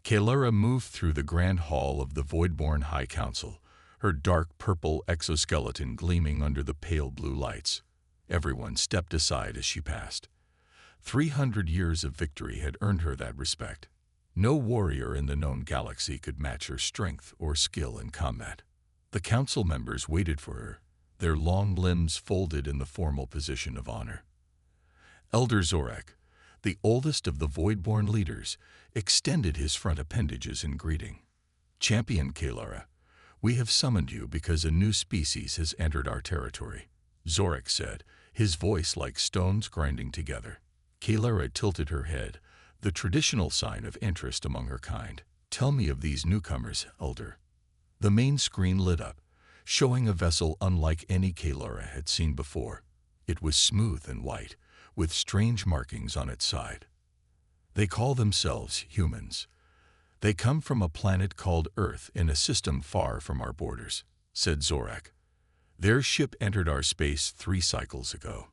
Kalara moved through the grand hall of the Voidborn High Council, her dark purple exoskeleton gleaming under the pale blue lights. Everyone stepped aside as she passed. 300 years of victory had earned her that respect. No warrior in the known galaxy could match her strength or skill in combat. The council members waited for her, their long limbs folded in the formal position of honor. Elder Zorak, the oldest of the Voidborn leaders, extended his front appendages in greeting. Champion Kalara, we have summoned you because a new species has entered our territory, Zorak said, his voice like stones grinding together. Kalara tilted her head, the traditional sign of interest among her kind. Tell me of these newcomers, Elder. The main screen lit up, showing a vessel unlike any Kalara had seen before. It was smooth and white, with strange markings on its side. They call themselves humans. They come from a planet called Earth in a system far from our borders, said Zorak. Their ship entered our space 3 cycles ago.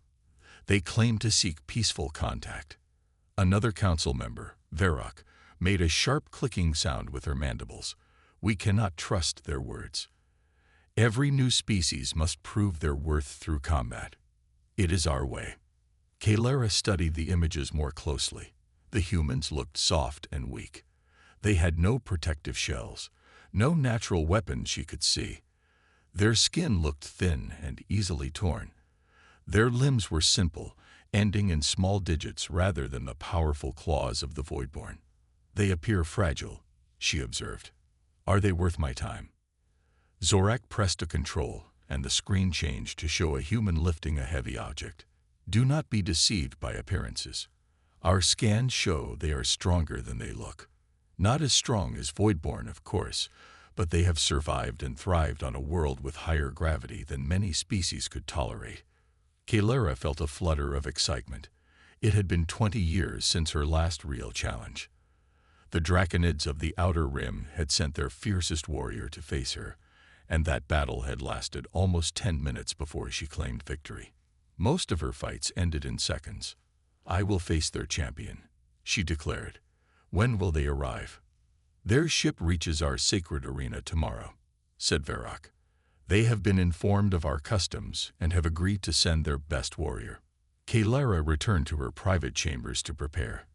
They claim to seek peaceful contact. Another council member, Verok, made a sharp clicking sound with her mandibles. We cannot trust their words. Every new species must prove their worth through combat. It is our way. Kalara studied the images more closely. The humans looked soft and weak. They had no protective shells, no natural weapons she could see. Their skin looked thin and easily torn. Their limbs were simple, ending in small digits rather than the powerful claws of the Voidborn. They appear fragile, she observed. Are they worth my time? Zorak pressed a control, and the screen changed to show a human lifting a heavy object. Do not be deceived by appearances. Our scans show they are stronger than they look. Not as strong as Voidborn, of course, but they have survived and thrived on a world with higher gravity than many species could tolerate. Kalara felt a flutter of excitement. It had been 20 years since her last real challenge. The Draconids of the Outer Rim had sent their fiercest warrior to face her, and that battle had lasted almost 10 minutes before she claimed victory. Most of her fights ended in seconds. I will face their champion, she declared. When will they arrive? Their ship reaches our sacred arena tomorrow, said Verok. They have been informed of our customs and have agreed to send their best warrior. Kalara returned to her private chambers to prepare.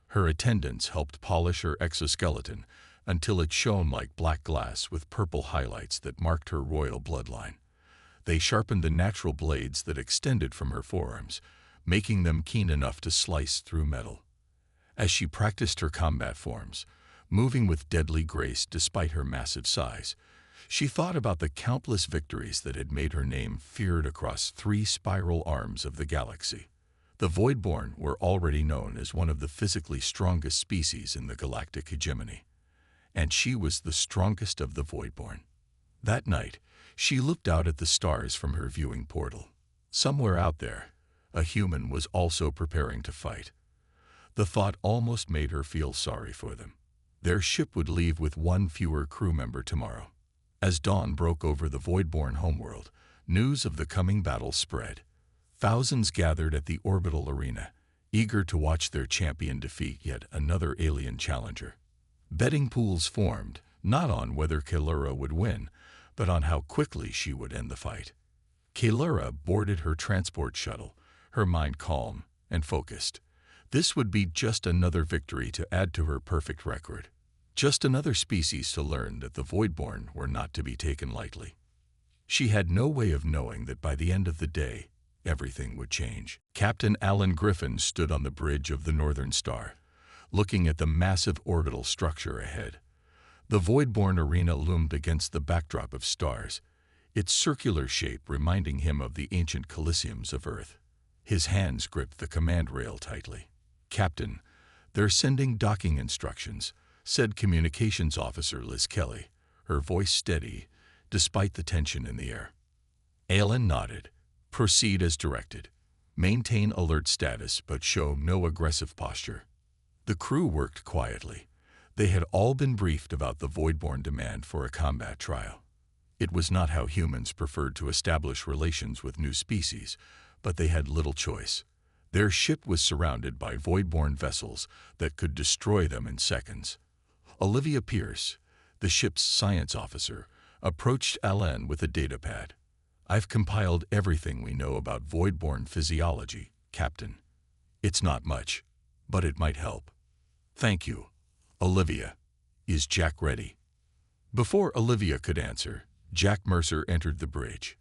Her attendants helped polish her exoskeleton until it shone like black glass with purple highlights that marked her royal bloodline. They sharpened the natural blades that extended from her forearms, making them keen enough to slice through metal. As she practiced her combat forms, moving with deadly grace despite her massive size, she thought about the countless victories that had made her name feared across 3 spiral arms of the galaxy. The Voidborn were already known as one of the physically strongest species in the galactic hegemony, and she was the strongest of the Voidborn. That night, she looked out at the stars from her viewing portal. Somewhere out there, a human was also preparing to fight. The thought almost made her feel sorry for them. Their ship would leave with 1 fewer crew member tomorrow. As dawn broke over the Voidborn homeworld, news of the coming battle spread. Thousands gathered at the orbital arena, eager to watch their champion defeat yet another alien challenger. Betting pools formed, not on whether Kalara would win, but on how quickly she would end the fight. Kalara boarded her transport shuttle, her mind calm and focused. This would be just another victory to add to her perfect record. Just another species to learn that the Voidborn were not to be taken lightly. She had no way of knowing that by the end of the day, everything would change. Captain Alan Griffin stood on the bridge of the Northern Star, looking at the massive orbital structure ahead. The Voidborn arena loomed against the backdrop of stars, its circular shape reminding him of the ancient Coliseums of Earth. His hands gripped the command rail tightly. Captain, they're sending docking instructions, said Communications Officer Liz Kelly, her voice steady despite the tension in the air. Alan nodded. Proceed as directed. Maintain alert status but show no aggressive posture. The crew worked quietly. They had all been briefed about the Voidborn demand for a combat trial. It was not how humans preferred to establish relations with new species, but they had little choice. Their ship was surrounded by Voidborn vessels that could destroy them in seconds. Olivia Pierce, the ship's science officer, approached Alan with a datapad. "I've compiled everything we know about voidborn physiology, Captain. It's not much, but it might help." "Thank you, Olivia. Is Jack ready?" Before Olivia could answer, Jack Mercer entered the bridge.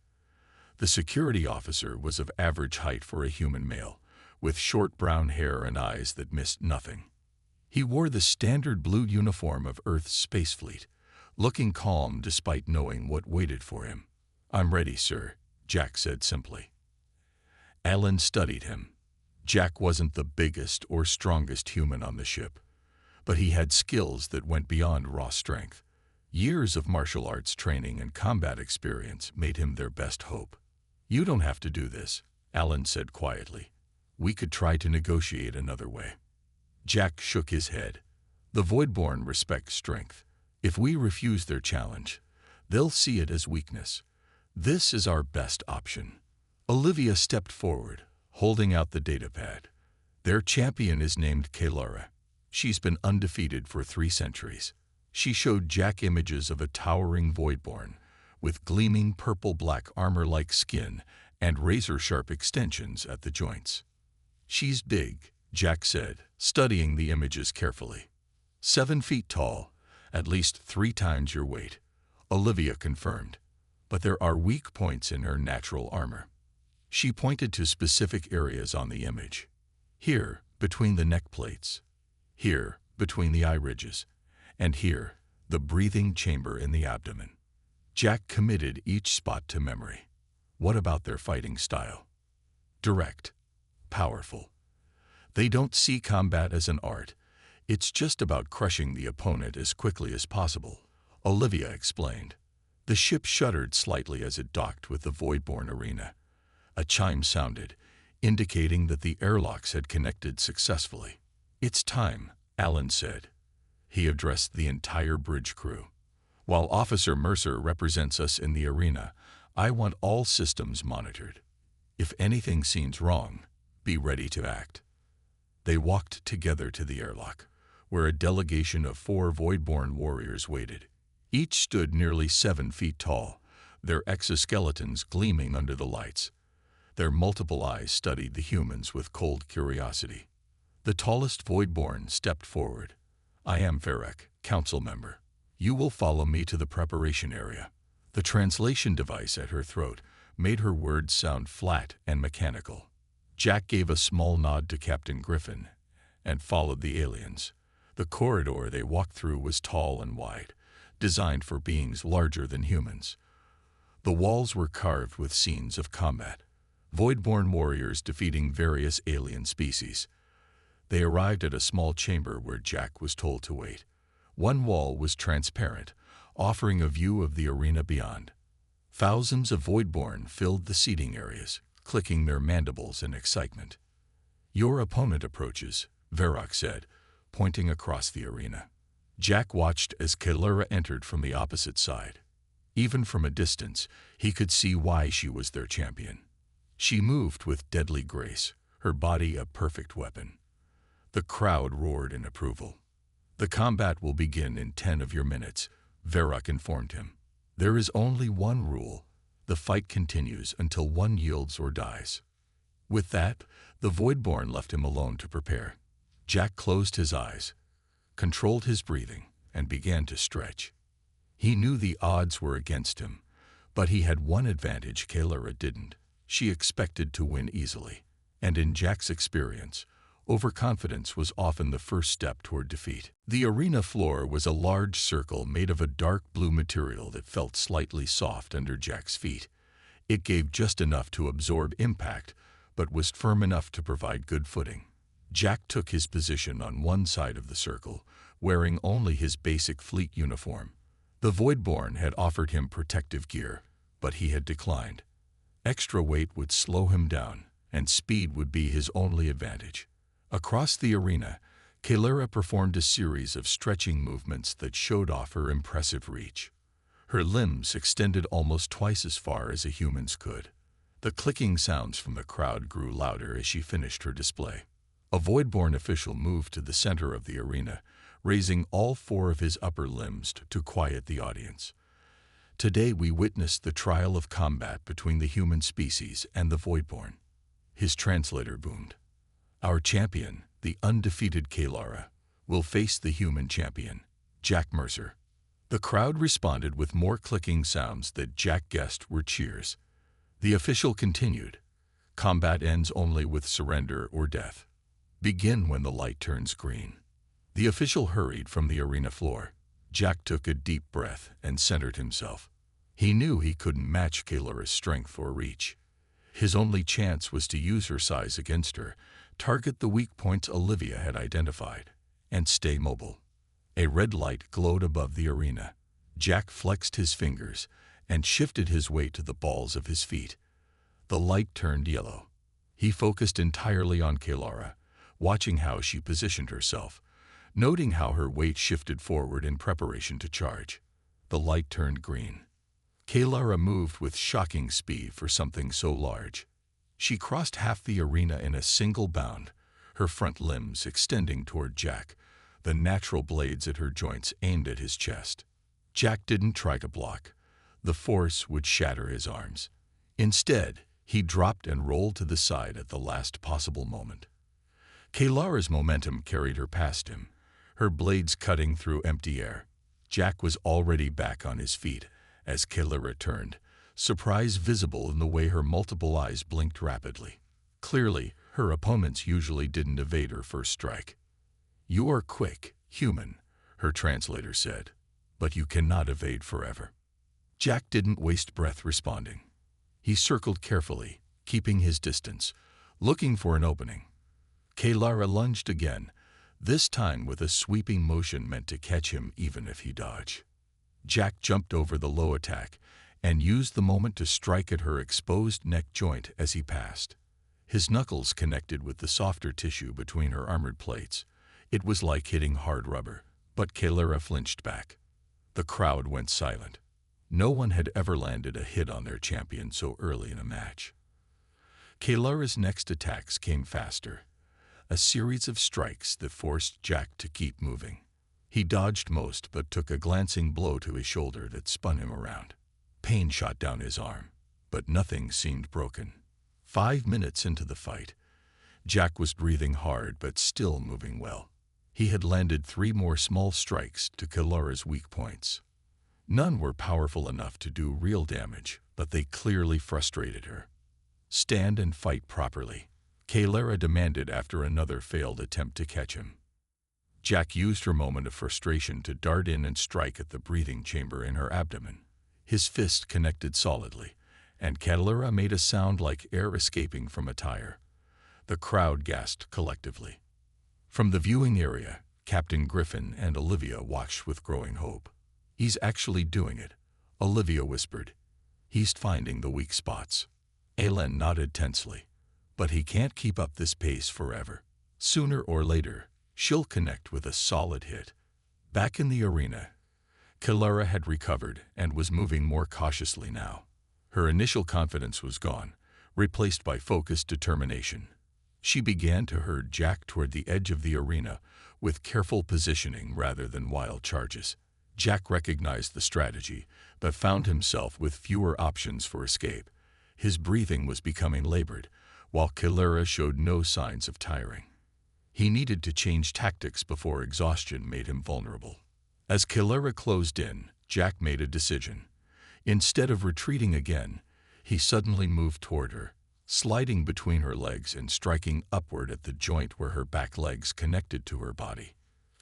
The security officer was of average height for a human male, with short brown hair and eyes that missed nothing. He wore the standard blue uniform of Earth's space fleet, looking calm despite knowing what waited for him. "I'm ready, sir," Jack said simply. Alan studied him. Jack wasn't the biggest or strongest human on the ship, but he had skills that went beyond raw strength. Years of martial arts training and combat experience made him their best hope. "You don't have to do this," Alan said quietly. "We could try to negotiate another way." Jack shook his head. "The Voidborn respect strength. If we refuse their challenge, they'll see it as weakness. This is our best option." Olivia stepped forward, holding out the datapad. "Their champion is named Kalara. She's been undefeated for 3 centuries. She showed Jack images of a towering Voidborn, with gleaming purple-black armor-like skin and razor-sharp extensions at the joints. "She's big," Jack said, studying the images carefully. 7 feet tall, at least 3 times your weight," Olivia confirmed. "But there are weak points in her natural armor." She pointed to specific areas on the image. "Here, between the neck plates. Here, between the eye ridges. And here, the breathing chamber in the abdomen." Jack committed each spot to memory. "What about their fighting style?" "Direct. Powerful. They don't see combat as an art. It's just about crushing the opponent as quickly as possible," Olivia explained. The ship shuddered slightly as it docked with the Voidborn arena. A chime sounded, indicating that the airlocks had connected successfully. "It's time," Alan said. He addressed the entire bridge crew. "While Officer Mercer represents us in the arena, I want all systems monitored. If anything seems wrong, be ready to act." They walked together to the airlock, where a delegation of 4 Voidborn warriors waited. Each stood nearly 7 feet tall, their exoskeletons gleaming under the lights. Their multiple eyes studied the humans with cold curiosity. The tallest Voidborn stepped forward. "I am Varek, council member. You will follow me to the preparation area." The translation device at her throat made her words sound flat and mechanical. Jack gave a small nod to Captain Griffin and followed the aliens. The corridor they walked through was tall and wide, designed for beings larger than humans. The walls were carved with scenes of combat, Voidborn warriors defeating various alien species. They arrived at a small chamber where Jack was told to wait. One wall was transparent, offering a view of the arena beyond. Thousands of Voidborn filled the seating areas, clicking their mandibles in excitement. "Your opponent approaches," Varrock said, pointing across the arena. Jack watched as Kalara entered from the opposite side. Even from a distance, he could see why she was their champion. She moved with deadly grace, her body a perfect weapon. The crowd roared in approval. "The combat will begin in 10 of your minutes," Varrock informed him. "There is only one rule. The fight continues until one yields or dies." With that, the Voidborn left him alone to prepare. Jack closed his eyes, controlled his breathing, and began to stretch. He knew the odds were against him, but he had one advantage Kalara didn't. She expected to win easily, and in Jack's experience, overconfidence was often the first step toward defeat. The arena floor was a large circle made of a dark blue material that felt slightly soft under Jack's feet. It gave just enough to absorb impact, but was firm enough to provide good footing. Jack took his position on one side of the circle, wearing only his basic fleet uniform. The Voidborn had offered him protective gear, but he had declined. Extra weight would slow him down, and speed would be his only advantage. Across the arena, Kalara performed a series of stretching movements that showed off her impressive reach. Her limbs extended almost twice as far as a human's could. The clicking sounds from the crowd grew louder as she finished her display. A Voidborn official moved to the center of the arena, raising all four of his upper limbs to quiet the audience. Today we witnessed the trial of combat between the human species and the Voidborn. His translator boomed. Our champion, the undefeated Kalara, will face the human champion, Jack Mercer. The crowd responded with more clicking sounds that Jack guessed were cheers. The official continued. Combat ends only with surrender or death. Begin when the light turns green. The official hurried from the arena floor. Jack took a deep breath and centered himself. He knew he couldn't match Kalara's strength or reach. His only chance was to use her size against her, target the weak points Olivia had identified, and stay mobile. A red light glowed above the arena. Jack flexed his fingers and shifted his weight to the balls of his feet. The light turned yellow. He focused entirely on Kalara, watching how she positioned herself, noting how her weight shifted forward in preparation to charge. The light turned green. Kalara moved with shocking speed for something so large. She crossed half the arena in a single bound, her front limbs extending toward Jack, the natural blades at her joints aimed at his chest. Jack didn't try to block. The force would shatter his arms. Instead, he dropped and rolled to the side at the last possible moment. Kalara's momentum carried her past him, her blades cutting through empty air. Jack was already back on his feet as Kalara turned, surprise visible in the way her multiple eyes blinked rapidly. Clearly, her opponents usually didn't evade her first strike. You are quick, human, her translator said, but you cannot evade forever. Jack didn't waste breath responding. He circled carefully, keeping his distance, looking for an opening. Kalara lunged again, this time with a sweeping motion meant to catch him even if he dodged. Jack jumped over the low attack and used the moment to strike at her exposed neck joint as he passed. His knuckles connected with the softer tissue between her armored plates. It was like hitting hard rubber, but Kalara flinched back. The crowd went silent. No one had ever landed a hit on their champion so early in a match. Kalara's next attacks came faster, a series of strikes that forced Jack to keep moving. He dodged most but took a glancing blow to his shoulder that spun him around. Pain shot down his arm, but nothing seemed broken. 5 minutes into the fight, Jack was breathing hard but still moving well. He had landed 3 more small strikes to Kalara's weak points. None were powerful enough to do real damage, but they clearly frustrated her. Stand and fight properly, Kalara demanded after another failed attempt to catch him. Jack used her moment of frustration to dart in and strike at the breathing chamber in her abdomen. His fist connected solidly, and Kalara made a sound like air escaping from a tire. The crowd gasped collectively. From the viewing area, Captain Griffin and Olivia watched with growing hope. He's actually doing it, Olivia whispered. He's finding the weak spots. Aelin nodded tensely. But he can't keep up this pace forever. Sooner or later, she'll connect with a solid hit. Back in the arena, Kalara had recovered and was moving more cautiously now. Her initial confidence was gone, replaced by focused determination. She began to herd Jack toward the edge of the arena with careful positioning rather than wild charges. Jack recognized the strategy, but found himself with fewer options for escape. His breathing was becoming labored, while Kalara showed no signs of tiring. He needed to change tactics before exhaustion made him vulnerable. As Kalara closed in, Jack made a decision. Instead of retreating again, he suddenly moved toward her, sliding between her legs and striking upward at the joint where her back legs connected to her body.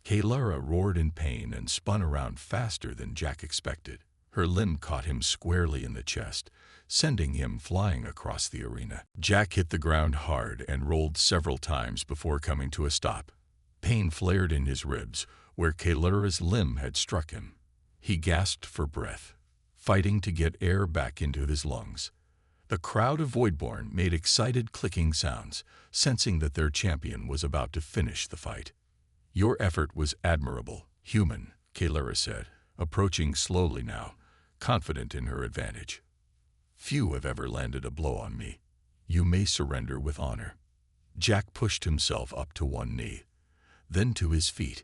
Kalara roared in pain and spun around faster than Jack expected. Her limb caught him squarely in the chest, sending him flying across the arena. Jack hit the ground hard and rolled several times before coming to a stop. Pain flared in his ribs, where Kalara's limb had struck him. He gasped for breath, fighting to get air back into his lungs. The crowd of Voidborn made excited clicking sounds, sensing that their champion was about to finish the fight. Your effort was admirable, human, Kalara said, approaching slowly now, confident in her advantage. Few have ever landed a blow on me. You may surrender with honor. Jack pushed himself up to one knee, then to his feet.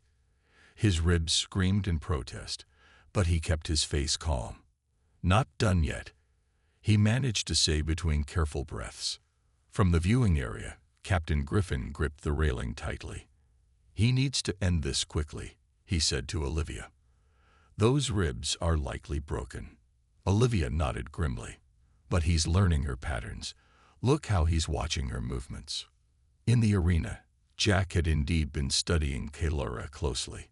His ribs screamed in protest, but he kept his face calm. "Not done yet," he managed to say between careful breaths. From the viewing area, Captain Griffin gripped the railing tightly. "He needs to end this quickly," he said to Olivia. "Those ribs are likely broken." Olivia nodded grimly. "But he's learning her patterns. Look how he's watching her movements." In the arena, Jack had indeed been studying Kaylura closely.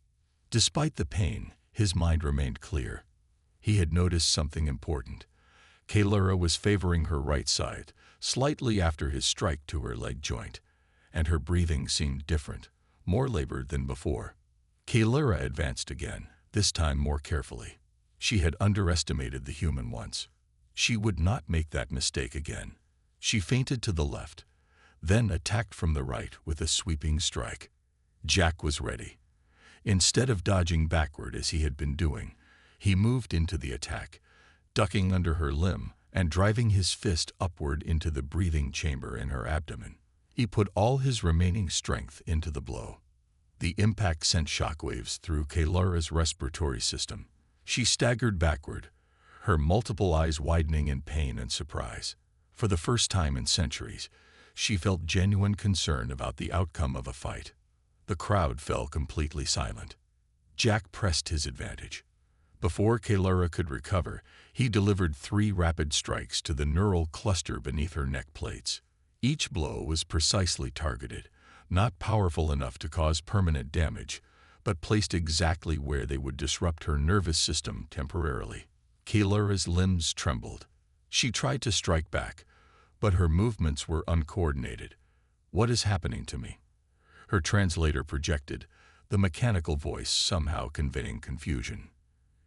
Despite the pain, his mind remained clear. He had noticed something important. Kaylura was favoring her right side, slightly after his strike to her leg joint, and her breathing seemed different, more labored than before. Kaylura advanced again, this time more carefully. She had underestimated the human once. She would not make that mistake again. She feinted to the left, then attacked from the right with a sweeping strike. Jack was ready. Instead of dodging backward as he had been doing, he moved into the attack, ducking under her limb and driving his fist upward into the breathing chamber in her abdomen. He put all his remaining strength into the blow. The impact sent shockwaves through Kaylura's respiratory system. She staggered backward, her multiple eyes widening in pain and surprise. For the first time in centuries, she felt genuine concern about the outcome of a fight. The crowd fell completely silent. Jack pressed his advantage. Before Kaylura could recover, he delivered 3 rapid strikes to the neural cluster beneath her neck plates. Each blow was precisely targeted, not powerful enough to cause permanent damage, but placed exactly where they would disrupt her nervous system temporarily. Kaylura's limbs trembled. She tried to strike back, but her movements were uncoordinated. "What is happening to me?" her translator projected, the mechanical voice somehow conveying confusion.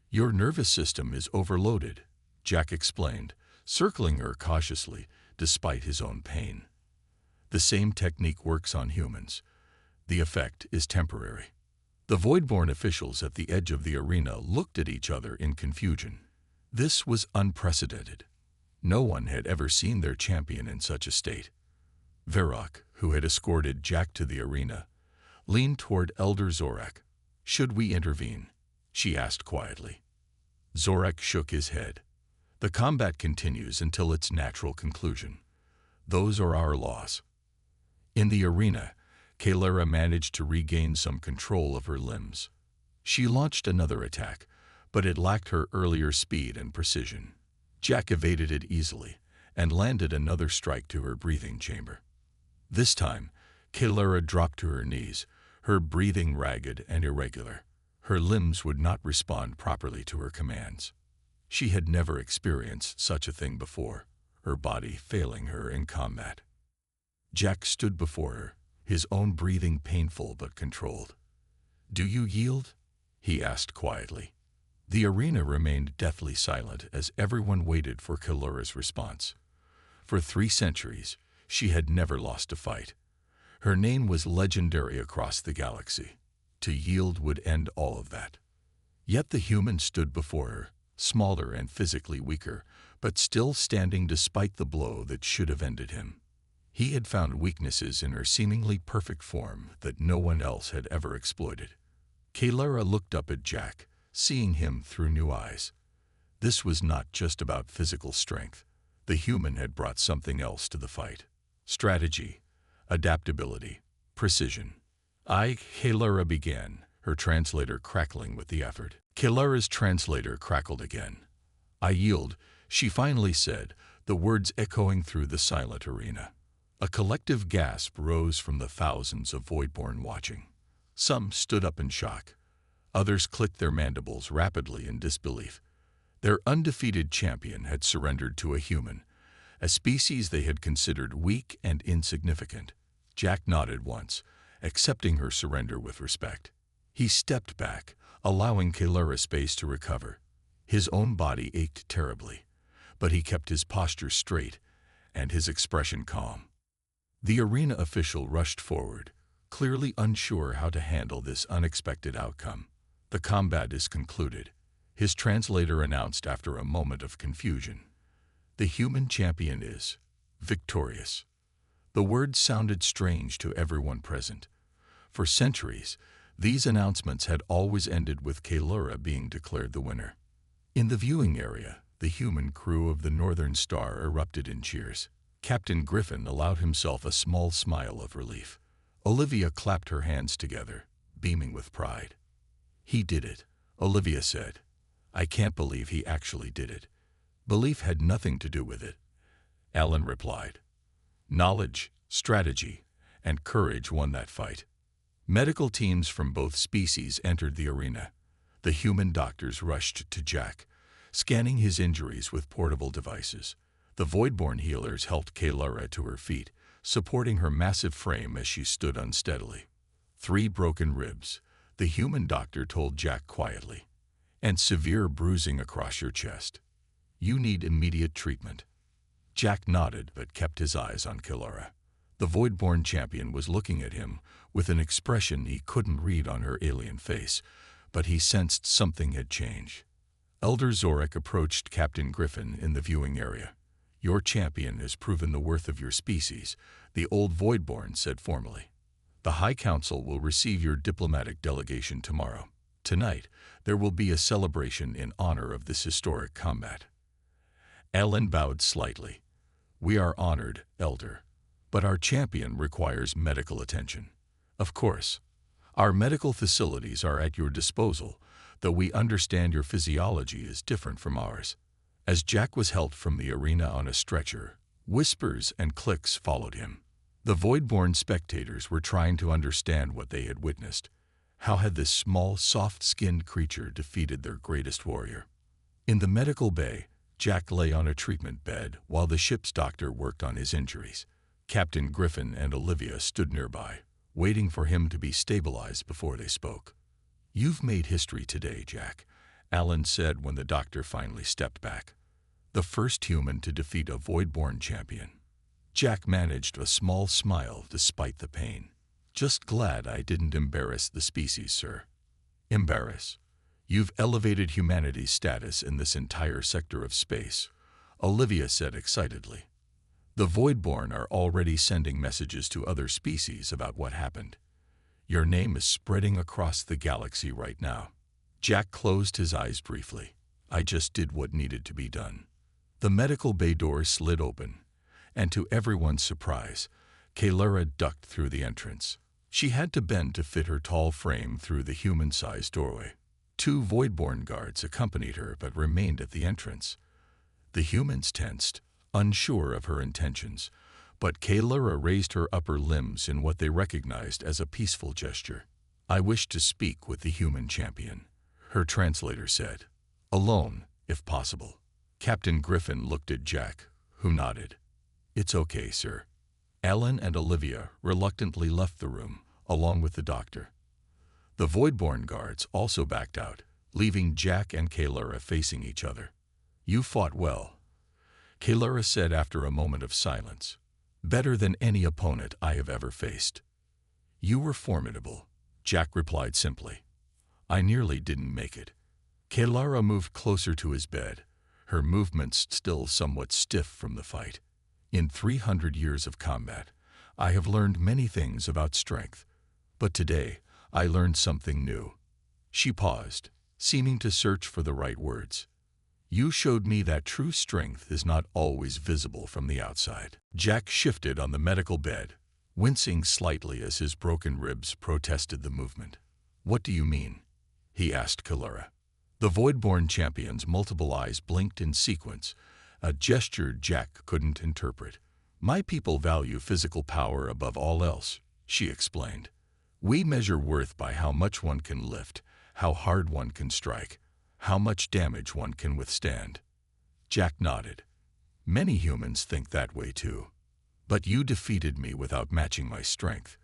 "Your nervous system is overloaded," Jack explained, circling her cautiously despite his own pain. "The same technique works on humans. The effect is temporary." The Voidborn officials at the edge of the arena looked at each other in confusion. This was unprecedented. No one had ever seen their champion in such a state. Varrock, who had escorted Jack to the arena, leaned toward Elder Zorak. "Should we intervene?" she asked quietly. Zorak shook his head. "The combat continues until its natural conclusion. Those are our laws." In the arena, Kaylura managed to regain some control of her limbs. She launched another attack, but it lacked her earlier speed and precision. Jack evaded it easily and landed another strike to her breathing chamber. This time, Kaylura dropped to her knees, her breathing ragged and irregular. Her limbs would not respond properly to her commands. She had never experienced such a thing before, her body failing her in combat. Jack stood before her, his own breathing painful but controlled. "Do you yield?" he asked quietly. The arena remained deathly silent as everyone waited for Kaylura's response. For 3 centuries, she had never lost a fight. Her name was legendary across the galaxy. To yield would end all of that. Yet the human stood before her, smaller and physically weaker, but still standing despite the blow that should have ended him. He had found weaknesses in her seemingly perfect form that no one else had ever exploited. Kaylura looked up at Jack, seeing him through new eyes. This was not just about physical strength. The human had brought something else to the fight. Strategy, adaptability, precision. Kaylura began, her translator crackling with the effort. Kaylura's translator crackled again. "I yield," she finally said, the words echoing through the silent arena. A collective gasp rose from the thousands of Voidborn watching. Some stood up in shock. Others clicked their mandibles rapidly in disbelief. Their undefeated champion had surrendered to a human, a species they had considered weak and insignificant. Jack nodded once, accepting her surrender with respect. He stepped back, allowing Kaylura space to recover. His own body ached terribly, but he kept his posture straight and his expression calm. The arena official rushed forward, clearly unsure how to handle this unexpected outcome. "The combat is concluded," his translator announced after a moment of confusion. "The human champion is victorious." The words sounded strange to everyone present. For centuries, These announcements had always ended with Kaylura being declared the winner. In the viewing area, the human crew of the Northern Star erupted in cheers. Captain Griffin allowed himself a small smile of relief. Olivia clapped her hands together, beaming with pride. "He did it," Olivia said. "I can't believe he actually did it." "Belief had nothing to do with it," Alan replied. "Knowledge, strategy, and courage won that fight." Medical teams from both species entered the arena. The human doctors rushed to Jack, scanning his injuries with portable devices. The Voidborn healers helped Kaylura to her feet, supporting her massive frame as she stood unsteadily. 3 broken ribs, the human doctor told Jack quietly, and severe bruising across your chest. "You need immediate treatment." Jack nodded but kept his eyes on Kaylura. The Voidborn champion was looking at him with an expression he couldn't read on her alien face, but he sensed something had changed. Elder Zorik approached Captain Griffin in the viewing area. "Your champion has proven the worth of your species," the old Voidborn said formally. "The High Council will receive your diplomatic delegation tomorrow. Tonight, there will be a celebration in honor of this historic combat." Alan bowed slightly. "We are honored, Elder, but our champion requires medical attention." "Of course. Our medical facilities are at your disposal, though we understand your physiology is different from ours." As Jack was helped from the arena on a stretcher, whispers and clicks followed him. The Voidborn spectators were trying to understand what they had witnessed. How had this small, soft-skinned creature defeated their greatest warrior? In the medical bay, Jack lay on a treatment bed while the ship's doctor worked on his injuries. Captain Griffin and Olivia stood nearby, waiting for him to be stabilized before they spoke. "You've made history today, Jack," Alan said when the doctor finally stepped back. "The first human to defeat a Voidborn champion." Jack managed a small smile despite the pain. "Just glad I didn't embarrass the species, sir." "Embarrass? You've elevated humanity's status in this entire sector of space," Olivia said excitedly. "The Voidborn are already sending messages to other species about what happened. Your name is spreading across the galaxy right now." Jack closed his eyes briefly. "I just did what needed to be done." The medical bay door slid open, and to everyone's surprise, Kaylura ducked through the entrance. She had to bend to fit her tall frame through the human-sized doorway. 2 Voidborn guards accompanied her but remained at the entrance. The humans tensed, unsure of her intentions, but Kaylura raised her upper limbs in what they recognized as a peaceful gesture. "I wish to speak with the human champion," her translator said. "Alone, if possible." Captain Griffin looked at Jack, who nodded. "It's okay, sir." Alan and Olivia reluctantly left the room, along with the doctor. The Voidborn guards also backed out, leaving Jack and Kaylura facing each other. "You fought well," Kaylura said after a moment of silence. "Better than any opponent I have ever faced." "You were formidable," Jack replied simply. "I nearly didn't make it." Kaylura moved closer to his bed, her movements still somewhat stiff from the fight. "In 300 years of combat, I have learned many things about strength, but today I learned something new." She paused, seeming to search for the right words. "You showed me that true strength is not always visible from the outside." Jack shifted on the medical bed, wincing slightly as his broken ribs protested the movement. "What do you mean?" he asked Kaylura. The Voidborn champion's multiple eyes blinked in sequence, a gesture Jack couldn't interpret. "My people value physical power above all else," she explained. "We measure worth by how much one can lift, how hard one can strike, how much damage one can withstand." Jack nodded. "Many humans think that way too. But you defeated me without matching my strength,"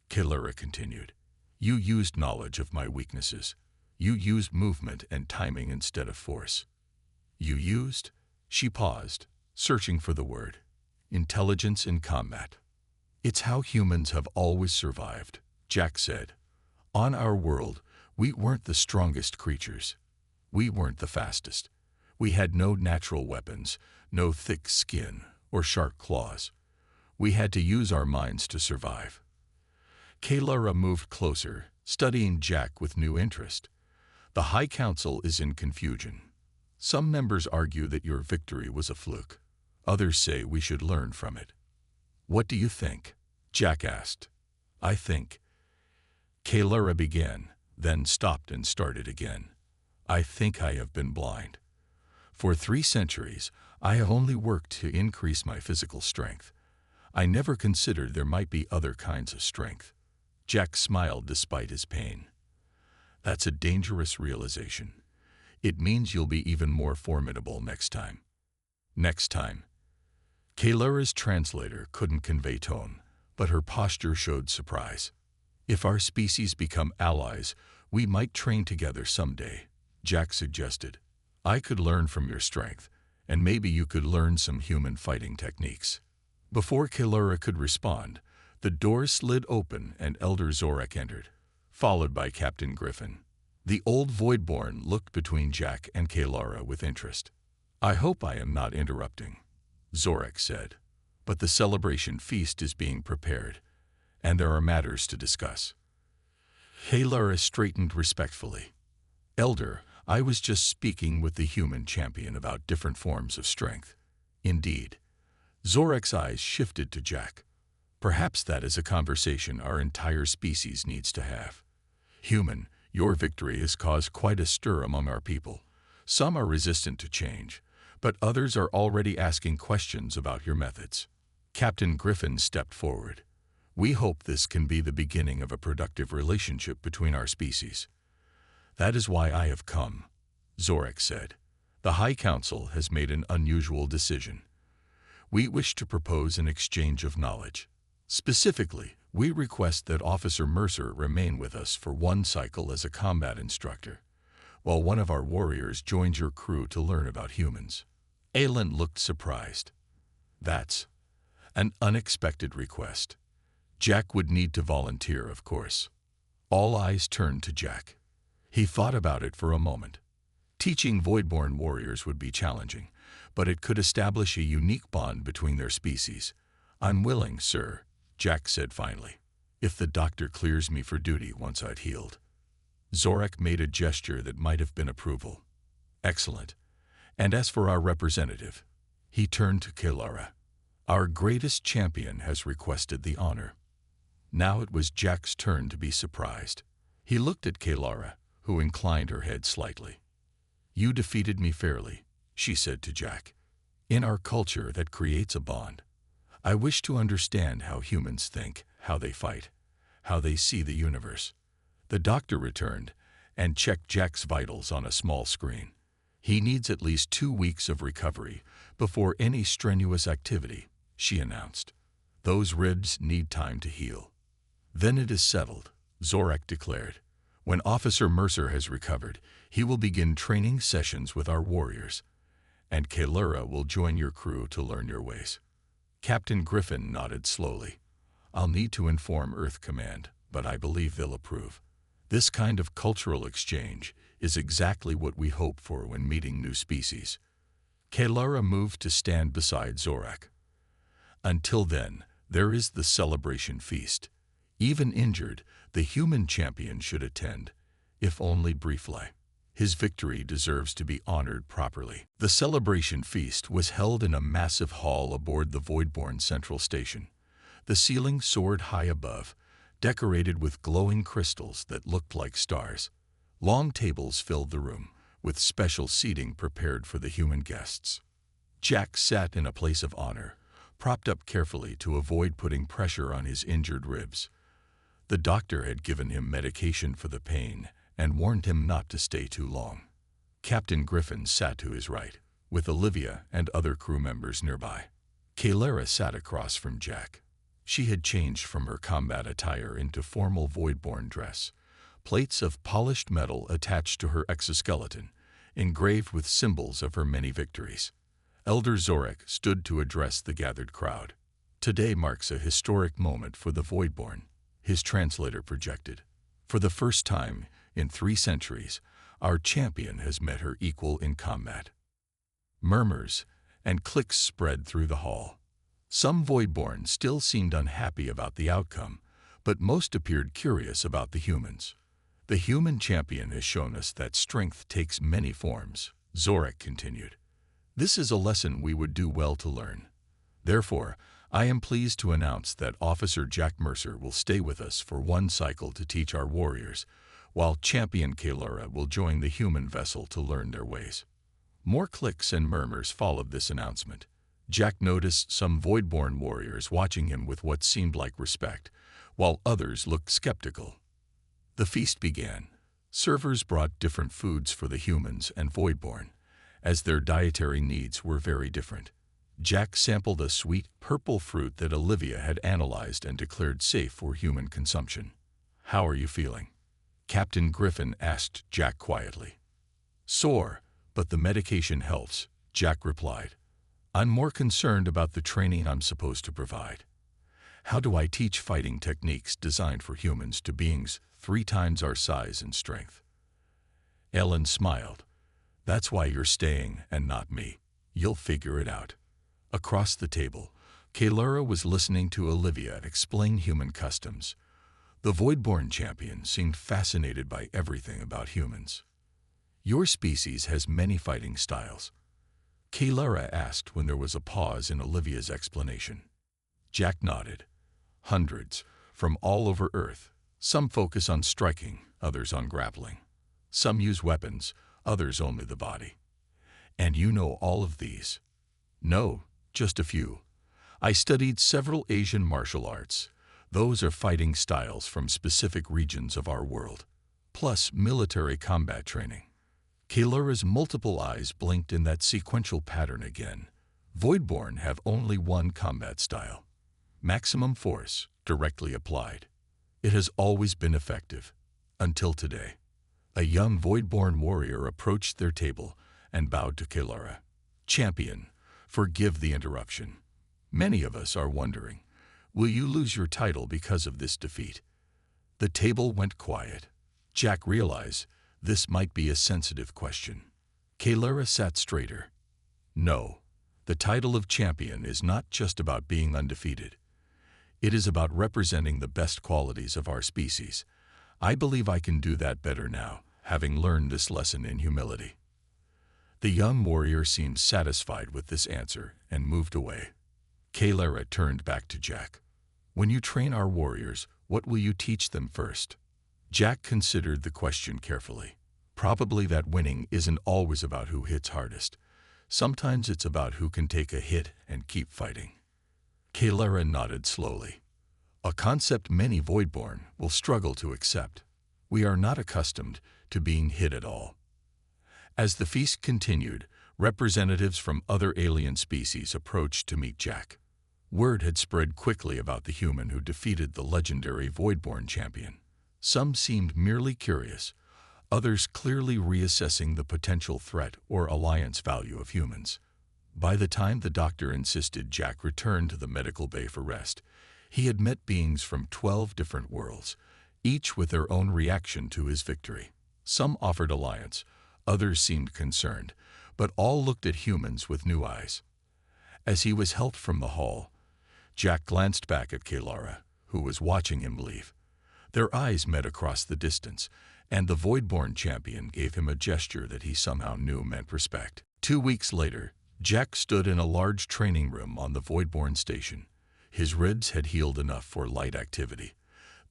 Kaylura continued. "You used knowledge of my weaknesses. You used movement and timing instead of force." "You used?" She paused, searching for the word. "Intelligence in combat." "It's how humans have always survived," Jack said. "On our world, we weren't the strongest creatures. We weren't the fastest. We had no natural weapons, no thick skin or sharp claws. We had to use our minds to survive." Kaylura moved closer, studying Jack with new interest. The High Council is in confusion. Some members argue that your victory was a fluke. Others say we should learn from it. What do you think? Jack asked. I think. Kaylura began, then stopped and started again. I think I have been blind. For 3 centuries, I have only worked to increase my physical strength. I never considered there might be other kinds of strength. Jack smiled despite his pain. That's a dangerous realization. It means you'll be even more formidable next time. Next time. Kaylura's translator couldn't convey tone, but her posture showed surprise. If our species become allies, we might train together someday, Jack suggested. I could learn from your strength, and maybe you could learn some human fighting techniques. Before Kaylura could respond, the door slid open and Elder Zorak entered, followed by Captain Griffin. The old Voidborn looked between Jack and Kaylura with interest. I hope I am not interrupting, Zorak said, but the celebration feast is being prepared, and there are matters to discuss. Kaylura straightened respectfully. Elder, I was just speaking with the human champion about different forms of strength. Indeed. Zorak's eyes shifted to Jack. Perhaps that is a conversation our entire species needs to have. Human, your victory has caused quite a stir among our people. Some are resistant to change, but others are already asking questions about your methods. Captain Griffin stepped forward. We hope this can be the beginning of a productive relationship between our species. That is why I have come, Zorak said. The High Council has made an unusual decision. We wish to propose an exchange of knowledge. Specifically, we request that Officer Mercer remain with us for 1 cycle as a combat instructor, while one of our warriors joins your crew to learn about humans. Aelin looked surprised. That's an unexpected request. Jack would need to volunteer, of course. All eyes turned to Jack. He thought about it for a moment. Teaching Voidborn warriors would be challenging, but it could establish a unique bond between their species. I'm willing, sir, Jack said finally, if the doctor clears me for duty once I'd healed. Zorak made a gesture that might have been approval. Excellent. And as for our representative, he turned to Kaylura. Our greatest champion has requested the honor. Now it was Jack's turn to be surprised. He looked at Kaylura, who inclined her head slightly. You defeated me fairly, she said to Jack. In our culture that creates a bond. I wish to understand how humans think, how they fight, how they see the universe. The doctor returned and checked Jack's vitals on a small screen. He needs at least 2 weeks of recovery before any strenuous activity, she announced. Those ribs need time to heal. Then it is settled, Zorak declared. When Officer Mercer has recovered, he will begin training sessions with our warriors, and Kaylura will join your crew to learn your ways. Captain Griffin nodded slowly. I'll need to inform Earth Command, but I believe they'll approve. This kind of cultural exchange is exactly what we hope for when meeting new species. Kaylura moved to stand beside Zorak. Until then, there is the celebration feast. Even injured, the human champion should attend, if only briefly. His victory deserves to be honored properly. The celebration feast was held in a massive hall aboard the Voidborn Central Station. The ceiling soared high above, decorated with glowing crystals that looked like stars. Long tables filled the room, with special seating prepared for the human guests. Jack sat in a place of honor, propped up carefully to avoid putting pressure on his injured ribs. The doctor had given him medication for the pain and warned him not to stay too long. Captain Griffin sat to his right, with Olivia and other crew members nearby. Kaylura sat across from Jack. She had changed from her combat attire into formal Voidborn dress, plates of polished metal attached to her exoskeleton, engraved with symbols of her many victories. Elder Zorak stood to address the gathered crowd. Today marks a historic moment for the Voidborn, his translator projected. For the first time in 3 centuries, our champion has met her equal in combat. Murmurs and clicks spread through the hall. Some Voidborn still seemed unhappy about the outcome, but most appeared curious about the humans. The human champion has shown us that strength takes many forms, Zorak continued. This is a lesson we would do well to learn. Therefore, I am pleased to announce that Officer Jack Mercer will stay with us for one cycle to teach our warriors, while Champion Kalara will join the human vessel to learn their ways. More clicks and murmurs followed this announcement. Jack noticed some Voidborn warriors watching him with what seemed like respect, while others looked skeptical. The feast began. Servers brought different foods for the humans and Voidborn, as their dietary needs were very different. Jack sampled a sweet, purple fruit that Olivia had analyzed and declared safe for human consumption. "How are you feeling?" Captain Griffin asked Jack quietly. "Sore, but the medication helps," Jack replied. "I'm more concerned about the training I'm supposed to provide. How do I teach fighting techniques designed for humans to beings 3 times our size and strength?" Ellen smiled. "That's why you're staying and not me. You'll figure it out." Across the table, Kalara was listening to Olivia explain human customs. The Voidborn champion seemed fascinated by everything about humans. "Your species has many fighting styles?" Kalara asked when there was a pause in Olivia's explanation. Jack nodded. "Hundreds, from all over Earth. Some focus on striking, others on grappling. Some use weapons, others only the body. And you know all of these?" "No, just a few. I studied several Asian martial arts. Those are fighting styles from specific regions of our world, plus military combat training." Kalara's multiple eyes blinked in that sequential pattern again. Voidborn have only one combat style: maximum force, directly applied. It has always been effective, until today. A young Voidborn warrior approached their table and bowed to Kalara. "Champion, forgive the interruption. Many of us are wondering, will you lose your title because of this defeat?" The table went quiet. Jack realized this might be a sensitive question. Kalara sat straighter. "No, the title of champion is not just about being undefeated. It is about representing the best qualities of our species. I believe I can do that better now, having learned this lesson in humility." The young warrior seemed satisfied with this answer and moved away. Kalara turned back to Jack. "When you train our warriors, what will you teach them first?" Jack considered the question carefully. Probably that winning isn't always about who hits hardest. Sometimes it's about who can take a hit and keep fighting. Kalara nodded slowly. "A concept many Voidborn will struggle to accept. We are not accustomed to being hit at all." As the feast continued, representatives from other alien species approached to meet Jack. Word had spread quickly about the human who defeated the legendary Voidborn champion. Some seemed merely curious, others clearly reassessing the potential threat or alliance value of humans. By the time the doctor insisted Jack return to the medical bay for rest, he had met beings from 12 different worlds, each with their own reaction to his victory. Some offered alliance, others seemed concerned, but all looked at humans with new eyes. As he was helped from the hall, Jack glanced back at Kalara, who was watching him leave. Their eyes met across the distance, and the Voidborn champion gave him a gesture that he somehow knew meant respect. 2 weeks later, Jack stood in a large training room on the Voidborn station. His ribs had healed enough for light activity,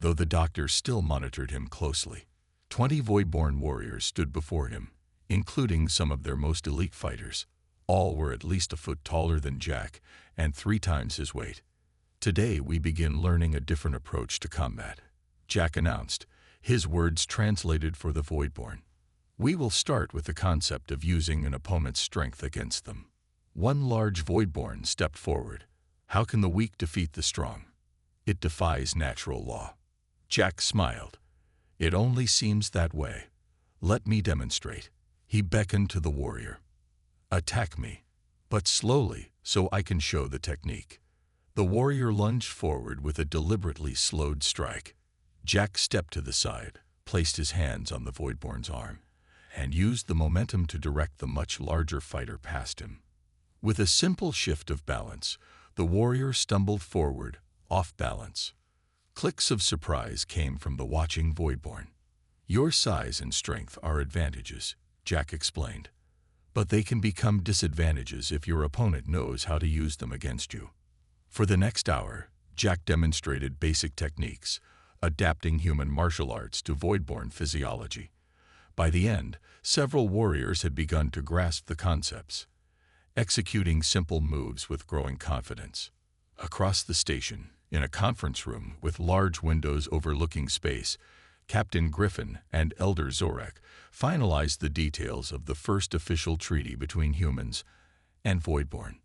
though the doctor still monitored him closely. 20 Voidborn warriors stood before him, including some of their most elite fighters. All were at least a foot taller than Jack and 3 times his weight. "Today we begin learning a different approach to combat," Jack announced, his words translated for the Voidborn. "We will start with the concept of using an opponent's strength against them." One large Voidborn stepped forward. "How can the weak defeat the strong? It defies natural law." Jack smiled. "It only seems that way. Let me demonstrate." He beckoned to the warrior. "Attack me, but slowly so I can show the technique." The warrior lunged forward with a deliberately slowed strike. Jack stepped to the side, placed his hands on the Voidborn's arm, and used the momentum to direct the much larger fighter past him. With a simple shift of balance, the warrior stumbled forward, off balance. Clicks of surprise came from the watching Voidborn. Your size and strength are advantages, Jack explained, but they can become disadvantages if your opponent knows how to use them against you. For the next hour, Jack demonstrated basic techniques, adapting human martial arts to voidborn physiology. By the end, several warriors had begun to grasp the concepts, executing simple moves with growing confidence. Across the station, in a conference room with large windows overlooking space, Captain Griffin and Elder Zorak finalized the details of the first official treaty between humans and Voidborn.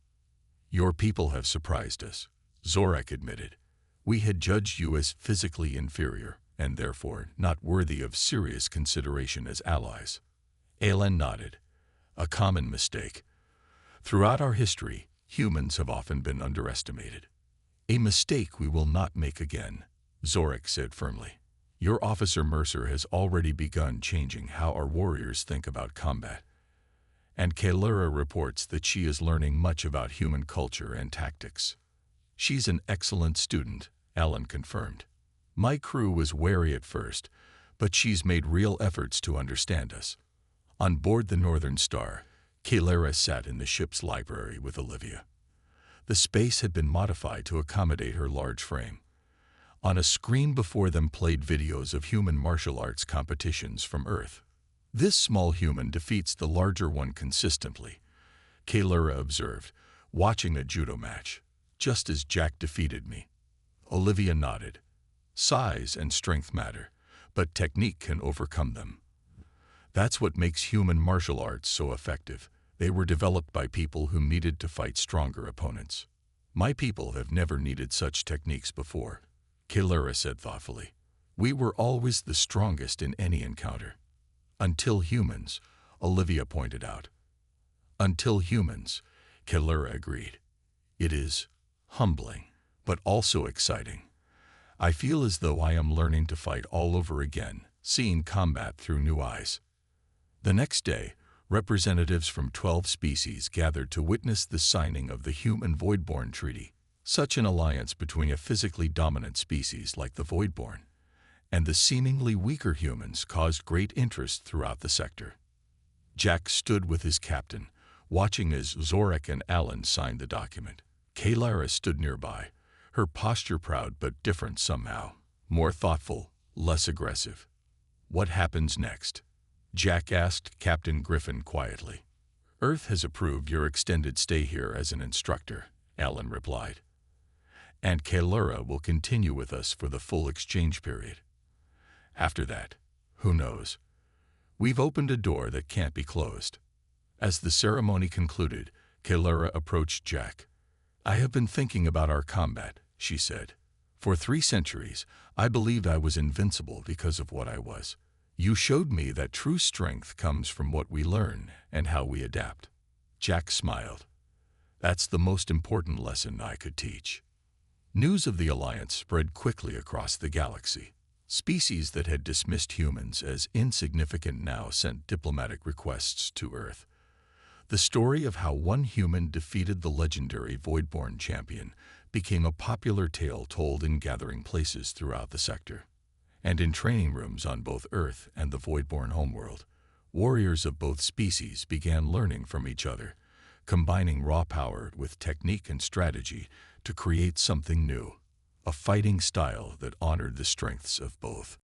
Your people have surprised us, Zorak admitted. We had judged you as physically inferior and therefore not worthy of serious consideration as allies. Alan nodded. A common mistake. Throughout our history, humans have often been underestimated. A mistake we will not make again, Zorak said firmly. Your officer Mercer has already begun changing how our warriors think about combat. And Kaylura reports that she is learning much about human culture and tactics. She's an excellent student, Alan confirmed. My crew was wary at first, but she's made real efforts to understand us. On board the Northern Star, Kaylura sat in the ship's library with Olivia. The space had been modified to accommodate her large frame. On a screen before them played videos of human martial arts competitions from Earth. This small human defeats the larger one consistently, Kaylura observed, watching a judo match, just as Jack defeated me. Olivia nodded. Size and strength matter, but technique can overcome them. That's what makes human martial arts so effective. They were developed by people who needed to fight stronger opponents. My people have never needed such techniques before, Kaylura said thoughtfully. We were always the strongest in any encounter. Until humans, Olivia pointed out. Until humans, Kaylura agreed. It is humbling, but also exciting. I feel as though I am learning to fight all over again, seeing combat through new eyes. The next day, representatives from 12 species gathered to witness the signing of the Human Voidborn Treaty. Such an alliance between a physically dominant species like the Voidborn and the seemingly weaker humans caused great interest throughout the sector. Jack stood with his captain, watching as Zorak and Alan signed the document. Kaylura stood nearby, her posture proud but different somehow, more thoughtful, less aggressive. What happens next? Jack asked Captain Griffin quietly. Earth has approved your extended stay here as an instructor, Alan replied. And Kaylura will continue with us for the full exchange period. After that, who knows? We've opened a door that can't be closed. As the ceremony concluded, Kaylura approached Jack. I have been thinking about our combat, she said. For 3 centuries, I believed I was invincible because of what I was. You showed me that true strength comes from what we learn and how we adapt. Jack smiled. That's the most important lesson I could teach. News of the alliance spread quickly across the galaxy. Species that had dismissed humans as insignificant now sent diplomatic requests to Earth. The story of how one human defeated the legendary Voidborn champion became a popular tale told in gathering places throughout the sector. And in training rooms on both Earth and the Voidborn homeworld, warriors of both species began learning from each other, combining raw power with technique and strategy to create something new, a fighting style that honored the strengths of both.